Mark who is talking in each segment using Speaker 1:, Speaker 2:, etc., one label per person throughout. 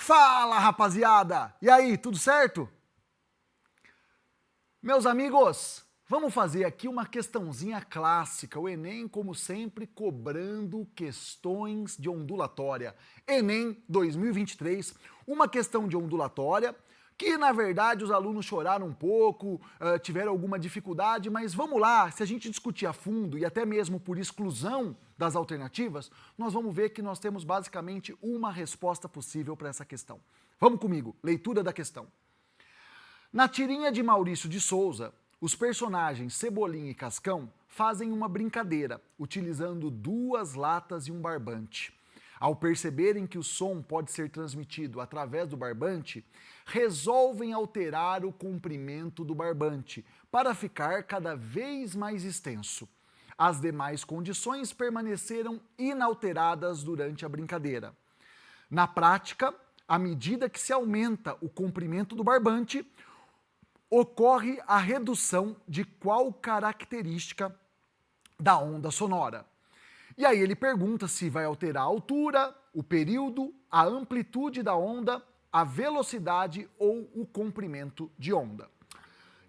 Speaker 1: Fala, rapaziada! E aí, tudo certo? Meus amigos, vamos fazer aqui uma questãozinha clássica. O Enem, como sempre, cobrando questões de ondulatória. Enem 2023, uma questão de ondulatória que, na verdade, os alunos choraram um pouco, tiveram alguma dificuldade, mas vamos lá, se a gente discutir a fundo e até mesmo por exclusão das alternativas, nós vamos ver que nós temos basicamente uma resposta possível para essa questão. Vamos comigo, leitura da questão. Na tirinha de Maurício de Souza, os personagens Cebolinha e Cascão fazem uma brincadeira, utilizando duas latas e um barbante. Ao perceberem que o som pode ser transmitido através do barbante, resolvem alterar o comprimento do barbante para ficar cada vez mais extenso. As demais condições permaneceram inalteradas durante a brincadeira. Na prática, à medida que se aumenta o comprimento do barbante, ocorre a redução de qual característica da onda sonora. E aí ele pergunta se vai alterar a altura, o período, a amplitude da onda, a velocidade ou o comprimento de onda.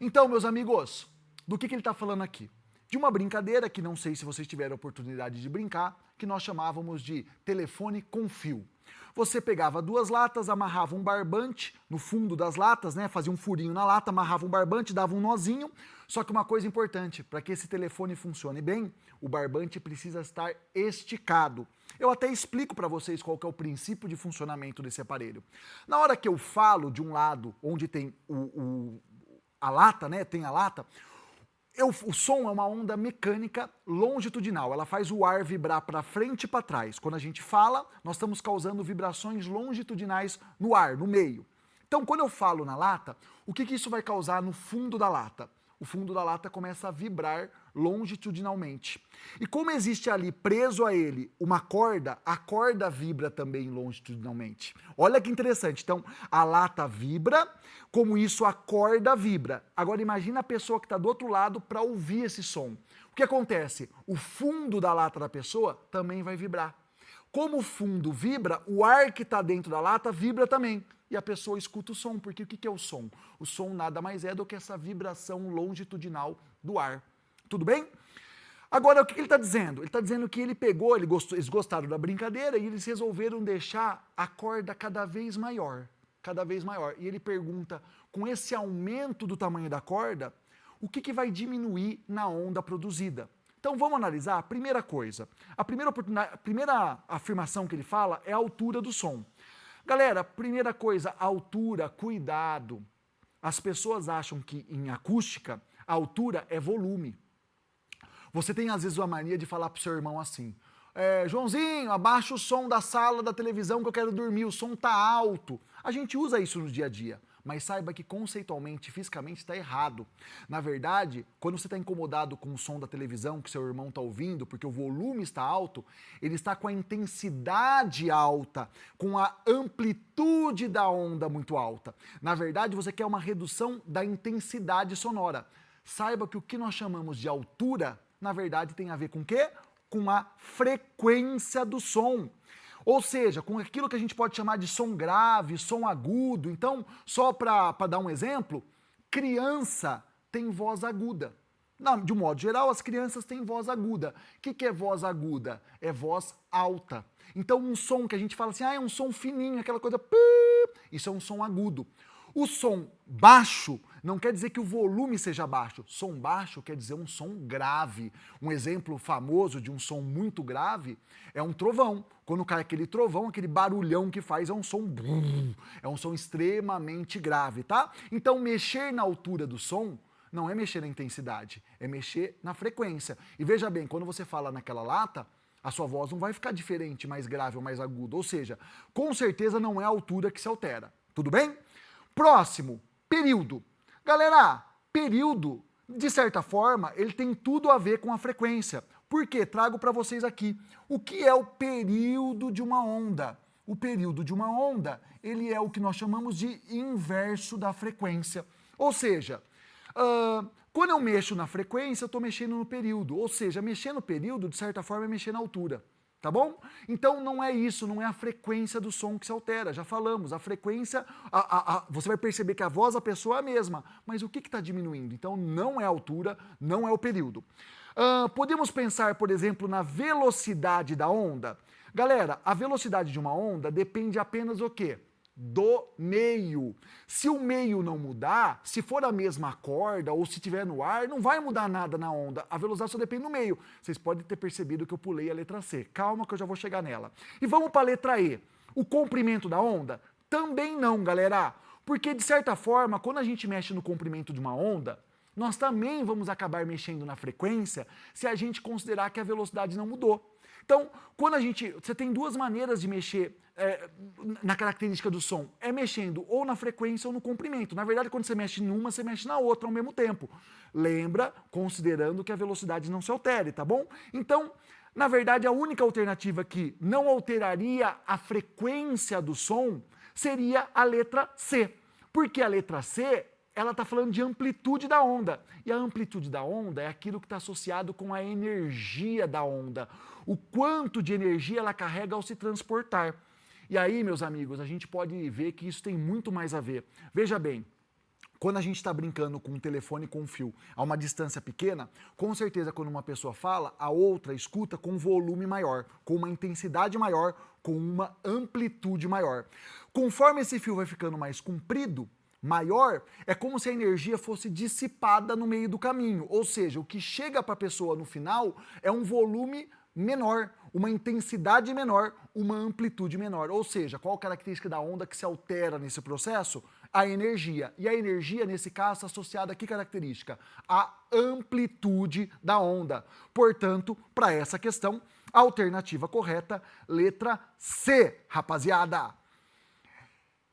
Speaker 1: Então, meus amigos, do que ele está falando aqui? De uma brincadeira que não sei se vocês tiveram a oportunidade de brincar, que nós chamávamos de telefone com fio. Você pegava duas latas, amarrava um barbante no fundo das latas, né? Fazia um furinho na lata, amarrava um barbante, dava um nozinho. Só que uma coisa importante, para que esse telefone funcione bem, o barbante precisa estar esticado. Eu até explico para vocês qual que é o princípio de funcionamento desse aparelho. Na hora que eu falo de um lado onde tem a lata, né? Tem a lata. O som é uma onda mecânica longitudinal, ela faz o ar vibrar para frente e para trás. Quando a gente fala, nós estamos causando vibrações longitudinais no ar, no meio. Então, quando eu falo na lata, o que isso vai causar no fundo da lata? O fundo da lata começa a vibrar longitudinalmente. E como existe ali preso a ele uma corda, a corda vibra também longitudinalmente. Olha que interessante. Então, a lata vibra, como isso a corda vibra. Agora imagina a pessoa que está do outro lado para ouvir esse som. O que acontece? O fundo da lata da pessoa também vai vibrar. Como o fundo vibra, o ar que está dentro da lata vibra também. E a pessoa escuta o som, porque o que é o som? O som nada mais é do que essa vibração longitudinal do ar. Tudo bem? Agora, o que ele está dizendo? Ele está dizendo que ele pegou, eles gostaram da brincadeira e eles resolveram deixar a corda cada vez maior. Cada vez maior. E ele pergunta, com esse aumento do tamanho da corda, o que vai diminuir na onda produzida? Então vamos analisar a primeira coisa. A primeira afirmação que ele fala é a altura do som. Galera, primeira coisa, altura, cuidado. As pessoas acham que em acústica, a altura é volume. Você tem às vezes uma mania de falar pro seu irmão assim, Joãozinho, abaixa o som da sala da televisão que eu quero dormir, o som tá alto. A gente usa isso no dia a dia, mas saiba que conceitualmente, fisicamente está errado. Na verdade, quando você está incomodado com o som da televisão que seu irmão está ouvindo, porque o volume está alto, ele está com a intensidade alta, com a amplitude da onda muito alta. Na verdade, você quer uma redução da intensidade sonora. Saiba que o que nós chamamos de altura, na verdade, tem a ver com o quê? Com a frequência do som. Ou seja, com aquilo que a gente pode chamar de som grave, som agudo. Então, só para dar um exemplo, criança tem voz aguda. Não, de um modo geral, as crianças têm voz aguda. O que é voz aguda? É voz alta. Então, um som que a gente fala assim, é um som fininho, aquela coisa... Isso é um som agudo. O som baixo não quer dizer que o volume seja baixo. Som baixo quer dizer um som grave. Um exemplo famoso de um som muito grave é um trovão. Quando cai aquele trovão, aquele barulhão que faz é um som... É um som extremamente grave, tá? Então, mexer na altura do som não é mexer na intensidade, é mexer na frequência. E veja bem, quando você fala naquela lata, a sua voz não vai ficar diferente, mais grave ou mais aguda. Ou seja, com certeza não é a altura que se altera. Tudo bem? Próximo, período. Galera, período, de certa forma, ele tem tudo a ver com a frequência. Por quê? Trago para vocês aqui. O que é o período de uma onda? O período de uma onda, ele é o que nós chamamos de inverso da frequência. Ou seja, quando eu mexo na frequência, eu estou mexendo no período. Ou seja, mexer no período, de certa forma, é mexer na altura. tá bom? Então não é isso, não é a frequência do som que se altera, já falamos, a frequência, você vai perceber que a voz da pessoa é a mesma, mas o que está diminuindo? Então não é a altura, não é o período. Podemos pensar, por exemplo, na velocidade da onda? Galera, a velocidade de uma onda depende apenas do quê? Do meio. Se o meio não mudar, se for a mesma corda ou se estiver no ar, não vai mudar nada na onda. A velocidade só depende do meio. Vocês podem ter percebido que eu pulei a letra C. Calma que eu já vou chegar nela. E vamos para a letra E. O comprimento da onda? Também não, galera. Porque, de certa forma, quando a gente mexe no comprimento de uma onda, nós também vamos acabar mexendo na frequência se a gente considerar que a velocidade não mudou. Então, você tem duas maneiras de mexer na característica do som. É mexendo ou na frequência ou no comprimento. Na verdade, quando você mexe numa, você mexe na outra ao mesmo tempo. Lembra, considerando que a velocidade não se altere, tá bom? Então, na verdade, a única alternativa que não alteraria a frequência do som seria a letra C. Porque a letra C, ela está falando de amplitude da onda. E a amplitude da onda é aquilo que está associado com a energia da onda. O quanto de energia ela carrega ao se transportar. E aí, meus amigos, a gente pode ver que isso tem muito mais a ver. Veja bem, quando a gente está brincando com um telefone com um fio a uma distância pequena, com certeza quando uma pessoa fala, a outra escuta com um volume maior, com uma intensidade maior, com uma amplitude maior. Conforme esse fio vai ficando mais comprido, maior, é como se a energia fosse dissipada no meio do caminho. Ou seja, o que chega para a pessoa no final é um volume menor, uma intensidade menor, uma amplitude menor. Ou seja, qual a característica da onda que se altera nesse processo? A energia. E a energia, nesse caso, está associada a que característica? A amplitude da onda. Portanto, para essa questão, a alternativa correta, letra C, rapaziada.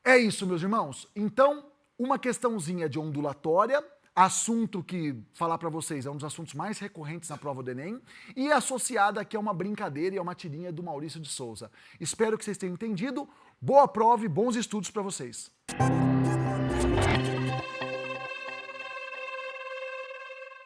Speaker 1: É isso, meus irmãos. Então, uma questãozinha de ondulatória, assunto que, falar para vocês, é um dos assuntos mais recorrentes na prova do Enem, e associada aqui a uma brincadeira e a uma tirinha do Maurício de Souza. Espero que vocês tenham entendido. Boa prova e bons estudos para vocês.